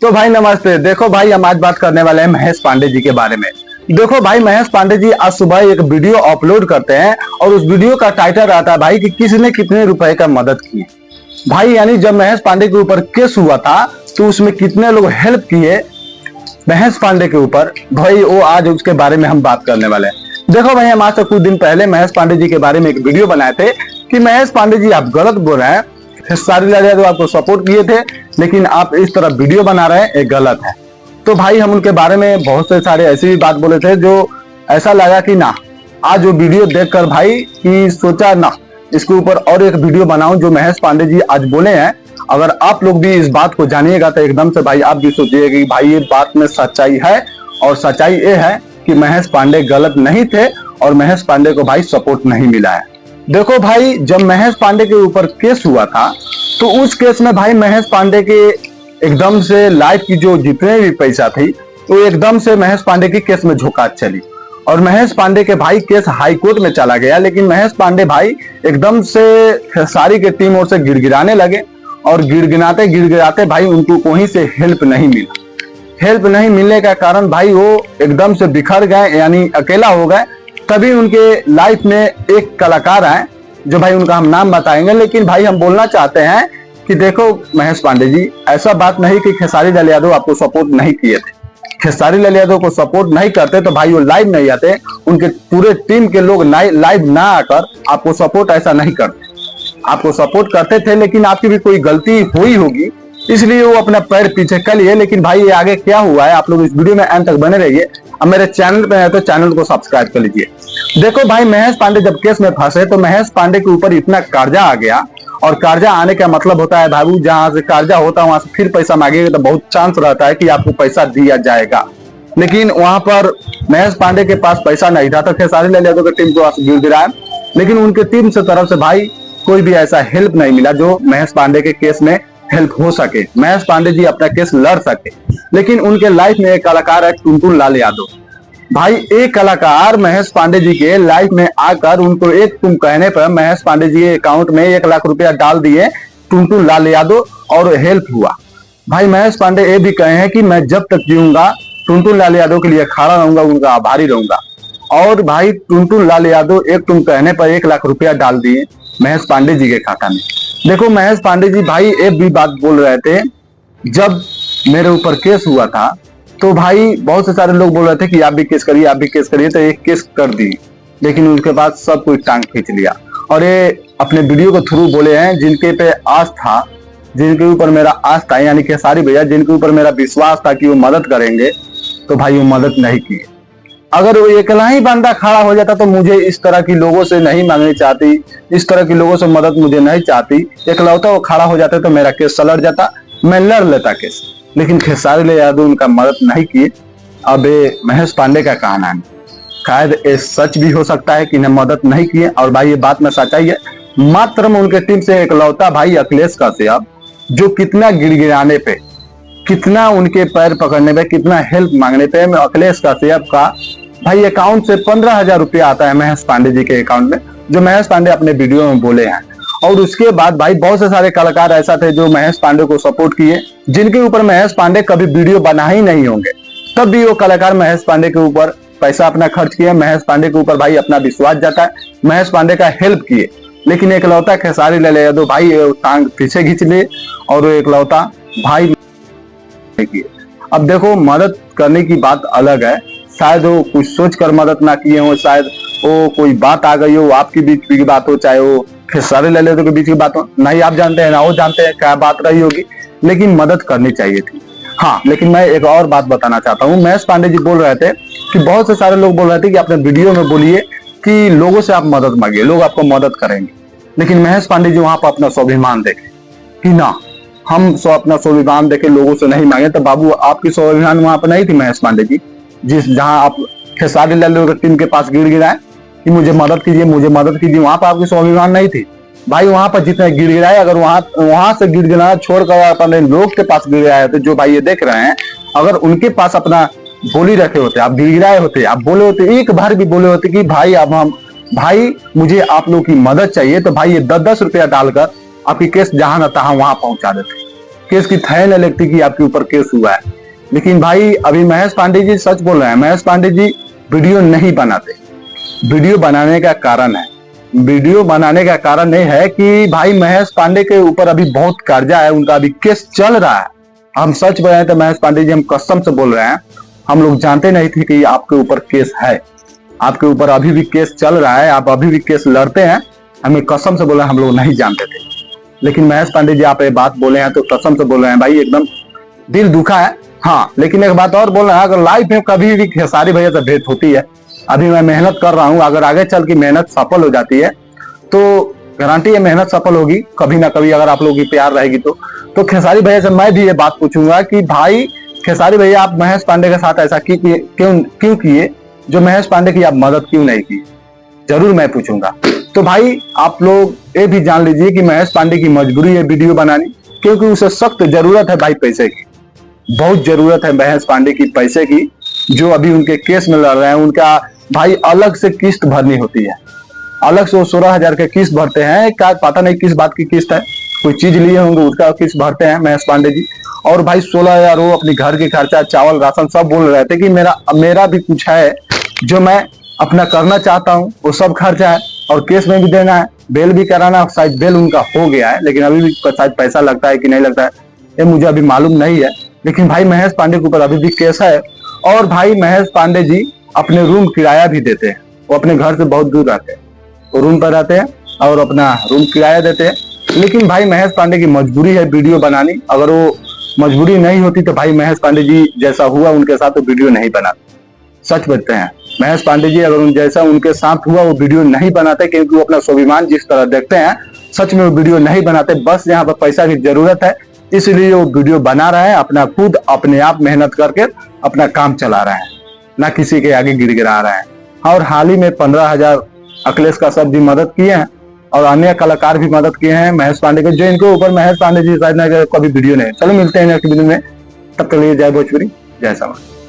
तो भाई नमस्ते। देखो भाई, हम आज बात करने वाले हैं महेश पांडे जी के बारे में। देखो भाई, महेश पांडे जी आज सुबह एक वीडियो अपलोड करते हैं और उस वीडियो का टाइटल आता है भाई कि किसने कितने रुपए का मदद की। भाई यानी जब महेश पांडे के ऊपर केस हुआ था तो उसमें कितने लोग हेल्प किए महेश पांडे के ऊपर, भाई वो आज उसके बारे में हम बात करने वाले हैं। देखो भाई, हम आज से कुछ दिन पहले महेश पांडे जी के बारे में एक वीडियो बनाए थे कि महेश पांडे जी आप गलत बोल रहे हैं, खेसारी लाल यादव आपको सपोर्ट किए थे लेकिन आप इस तरह वीडियो बना रहे हैं, ये गलत है। तो भाई हम उनके बारे में बहुत से सारे ऐसी भी बात बोले थे जो ऐसा लगा कि ना, आज वो वीडियो देखकर भाई कि सोचा ना इसके ऊपर और एक वीडियो बनाऊं जो महेश पांडे जी आज बोले हैं। अगर आप लोग भी इस बात को जानिएगा तो एकदम से भाई आप भी सोचिएगा कि भाई ये बात में सच्चाई है, और सच्चाई ये है कि महेश पांडे गलत नहीं थे और महेश पांडे को भाई सपोर्ट नहीं मिला है। देखो भाई, जब महेश पांडे के ऊपर केस हुआ था तो उस केस में भाई महेश पांडे के एकदम से लाइफ की जो जितने भी पैसा थी तो एकदम से महेश पांडे की केस में झोंकात चली और महेश पांडे के भाई केस हाई कोर्ट में चला गया। लेकिन महेश पांडे भाई एकदम से खेसारी के टीम ओर से गिड़गिड़ाने लगे और गिड़गिड़ाते गिड़गिड़ाते भाई उनको कहीं से हेल्प नहीं मिला। हेल्प नहीं मिलने का कारण भाई वो एकदम से बिखर गए, यानी अकेला हो गए। तभी उनके लाइफ में एक कलाकार आए जो भाई उनका हम नाम बताएंगे, लेकिन भाई हम बोलना चाहते हैं कि देखो महेश पांडे जी, ऐसा बात नहीं कि खेसारी लाल यादव आपको सपोर्ट नहीं किए थे। खेसारी लाल यादव को सपोर्ट नहीं करते तो भाई वो लाइव नहीं आते, उनके पूरे टीम के लोग लाइव ना आकर आपको सपोर्ट ऐसा नहीं करते। आपको सपोर्ट करते थे लेकिन आपकी भी कोई गलती हुई होगी, इसलिए वो अपना पैर पीछे कर लिए। लेकिन भाई ये आगे क्या हुआ है आप लोग इस वीडियो में अंत तक बने रहिए। अब मेरे चैनल पे है तो चैनल को सब्सक्राइब कर लीजिए। देखो भाई, महेश पांडे जब केस में फंसे तो महेश पांडे के ऊपर इतना कर्जा आ गया, और कर्जा आने का मतलब होता है बाबू जहां से कर्जा होता है वहां से फिर पैसा मांगेगा तो बहुत चांस रहता है कि आपको पैसा दिया जाएगा। लेकिन वहां पर महेश पांडे के पास पैसा नहीं था तो खेसारी लाल यादव की टीम को गिड़गिड़ाया, लेकिन उनके टीम से तरफ से भाई कोई भी ऐसा हेल्प नहीं मिला जो महेश पांडे के केस में हेल्प हो सके, महेश पांडे जी अपना केस लड़ सके। लेकिन उनके लाइफ में एक कलाकार है टुनटुन लाल यादव। भाई एक कलाकार महेश पांडे जी के लाइफ में आकर उनको एक तुम कहने पर महेश पांडे जी के अकाउंट में 1 लाख रुपया डाल दिए टुनटुन लाल यादव और हेल्प हुआ। भाई महेश पांडे ये भी कहे हैं कि मैं जब तक जीऊंगा टुनटुन लाल यादव के लिए खड़ा रहूंगा, उनका आभारी रहूंगा। और भाई टुनटुन लाल यादव एक तुम कहने पर 1 लाख रुपया डाल दिए महेश पांडे जी के खाता में। देखो महेश पांडे जी भाई एक भी बात बोल रहे थे, जब मेरे ऊपर केस हुआ था तो भाई बहुत से सारे लोग बोल रहे थे कि आप भी केस करिए, आप भी केस करिए, तो एक केस कर दी। लेकिन उसके बाद सब कोई टांग खींच लिया और ये अपने वीडियो के थ्रू बोले हैं जिनके पे आस था, जिनके ऊपर मेरा आस था, यानी खेसारी भैया जिनके ऊपर मेरा विश्वास था कि वो मदद करेंगे, तो भाई वो मदद नहीं किए। अगर वो अकेला ही बंदा खड़ा हो जाता तो मुझे इस तरह की लोगों से नहीं मांगनी चाहती, इस तरह की लोगों से मदद मुझे नहीं चाहती। एकलौता वो खड़ा हो जाते तो मेरा केस सलट जाता, मैं लड़ लेता केस। लेकिन खेसारी लाल यादव उनका मदद नहीं किए। अब महेश पांडे का कहना है, शायद ये सच भी हो सकता है कि इन्हें मदद नहीं किए, और भाई ये बात में सच्चाई है। मात्र में उनके टीम से एकलौता भाई अखिलेश कश्यप जो कितना गिड़गिड़ाने पे, कितना उनके पैर पकड़ने पे, कितना हेल्प मांगने पे अखिलेश कश्यप का भाई अकाउंट से 15,000 रुपया आता है महेश पांडे जी के अकाउंट में, जो महेश पांडे अपने वीडियो में बोले हैं। और उसके बाद भाई बहुत से सारे कलाकार ऐसा थे जो महेश पांडे को सपोर्ट किए, जिनके ऊपर महेश पांडे कभी वीडियो बना ही नहीं होंगे, तब भी वो कलाकार महेश पांडे के ऊपर पैसा अपना खर्च किए, महेश पांडे के ऊपर भाई अपना विश्वास जाता है, महेश पांडे का हेल्प किए। लेकिन एकलौता खेसारी लाल यादव भाई टांग पीछे खींच लिए और वो एकलौता भाई किए। अब देखो मदद करने की बात अलग है, शायद वो कुछ सोच कर मदद ना किए हो, शायद वो कोई बात आ गई हो, आपके बीच की बात हो, चाहे वो खेसारी लाल यादव के बीच की बात हो, नहीं आप जानते हैं ना वो जानते हैं क्या बात रही होगी, लेकिन मदद करनी चाहिए थी। हाँ, लेकिन मैं एक और बात बताना चाहता हूँ। महेश पांडे जी बोल रहे थे कि बहुत से सारे लोग बोल रहे थे कि अपने वीडियो में बोलिए कि लोगों से आप मदद मांगिए, लोग आपको मदद करेंगे। लेकिन महेश पांडे जी वहां पर अपना स्वाभिमान देखे कि ना, हम अपना स्वाभिमान देखे लोगों से नहीं मांगे। तो बाबू आपकी स्वाभिमान वहां पर नहीं थी महेश पांडे जी, जहां आप खेसारी लाल यादव टीम के पास गिड़गिड़ाए कि मुझे मदद कीजिए, मुझे मदद कीजिए, वहां पर आपकी स्वाभिमान नहीं थी। भाई वहां पर जितने गिड़गिड़ाए, अगर वहां से गिड़गिड़ाना छोड़कर अपने लोग के पास गिड़गिड़ाए होते, जो भाई ये देख रहे हैं, अगर उनके पास अपना बोली रखे होते, आप गिड़गिड़ाए होते, आप बोले होते, एक बार भी बोले होते कि भाई अब हम भाई मुझे आप लोग की मदद चाहिए, तो भाई ये 10-10 रुपया डालकर आपकी केस जहां न तहां वहां पहुंचा देते। केस की थे न लगती कि आपके ऊपर केस हुआ है। लेकिन भाई अभी महेश पांडे जी सच बोल रहे हैं, महेश पांडे जी वीडियो नहीं बनाते। वीडियो बनाने का कारण है, वीडियो बनाने का कारण ये है कि भाई महेश पांडे के ऊपर अभी बहुत कर्जा है, उनका अभी केस चल रहा है। हम सच बोल रहे हैं तो महेश पांडे जी हम कसम से बोल रहे हैं, हम लोग जानते नहीं थे कि आपके ऊपर केस है, आपके ऊपर अभी भी केस चल रहा है, आप अभी भी केस लड़ते हैं। हमें कसम से बोल रहे हैं, हम लोग नहीं जानते थे। लेकिन महेश पांडे जी आप ये बात बोले हैं तो कसम से बोल रहे हैं भाई, एकदम दिल दुखा है। हाँ, लेकिन एक बात और बोल रहे हैं, अगर लाइफ में कभी भी खेसारी भैया से भेंट होती है, अभी मैं मेहनत कर रहा हूँ, अगर आगे चल के मेहनत सफल हो जाती है तो गारंटी है मेहनत सफल होगी कभी ना कभी, अगर आप लोगों की प्यार रहेगी तो खेसारी भैया से मैं भी ये बात पूछूंगा कि भाई खेसारी भैया आप महेश पांडे के साथ ऐसा क्यों किए, जो महेश पांडे की आप मदद क्यों नहीं की, जरूर मैं पूछूंगा। तो भाई आप लोग ये भी जान लीजिए कि महेश पांडे की मजबूरी है वीडियो बनानी, क्योंकि उसे सख्त जरूरत है भाई पैसे की, बहुत जरूरत है महेश पांडे की पैसे की। जो अभी उनके केस में लड़ रहे हैं, उनका भाई अलग से किस्त भरनी होती है, अलग से 16,000 के किस्त भरते हैं। क्या पता नहीं किस बात की किस्त है, कोई चीज लिए होंगे उसका किस्त भरते हैं महेश पांडे जी। और भाई 16,000 वो अपनी घर के खर्चा, चावल राशन सब बोल रहे थे कि मेरा भी कुछ है जो मैं अपना करना चाहता हूँ, वो सब खर्चा है और केस में भी देना है, बेल भी कराना। शायद बेल उनका हो गया है, लेकिन अभी भी शायद पैसा लगता है कि नहीं लगता है ये मुझे अभी मालूम नहीं है। लेकिन भाई महेश पांडे के ऊपर अभी भी केस है। और भाई महेश पांडे जी अपने रूम किराया भी देते हैं, वो अपने घर से बहुत दूर रहते हैं, वो रूम पर रहते हैं और अपना रूम किराया देते हैं। लेकिन भाई महेश पांडे की मजबूरी है वीडियो बनानी, अगर वो मजबूरी नहीं होती तो भाई महेश पांडे जी जैसा हुआ उनके साथ तो वीडियो नहीं बनाते। सच बोलते हैं महेश पांडे जी, अगर जैसा उनके साथ हुआ वो वीडियो नहीं बनाते, क्योंकि वो अपना स्वाभिमान जिस तरह देखते हैं, सच में वो वीडियो नहीं बनाते। बस यहाँ पर पैसा की जरूरत है, इसलिए वो वीडियो बना रहे हैं, अपना खुद अपने आप मेहनत करके अपना काम चला रहे हैं, ना किसी के आगे गिड़गिड़ा रहे हैं। और हाल ही में 15,000 अखिलेश का सर जी मदद किए हैं और अन्य कलाकार भी मदद किए हैं महेश पांडे के, जो इनके ऊपर महेश पांडे जी शायद कभी वीडियो नहीं। चलो मिलते हैं नेक्स्ट वीडियो में, तब तक के लिए जय भोजपुरी, जय समाज।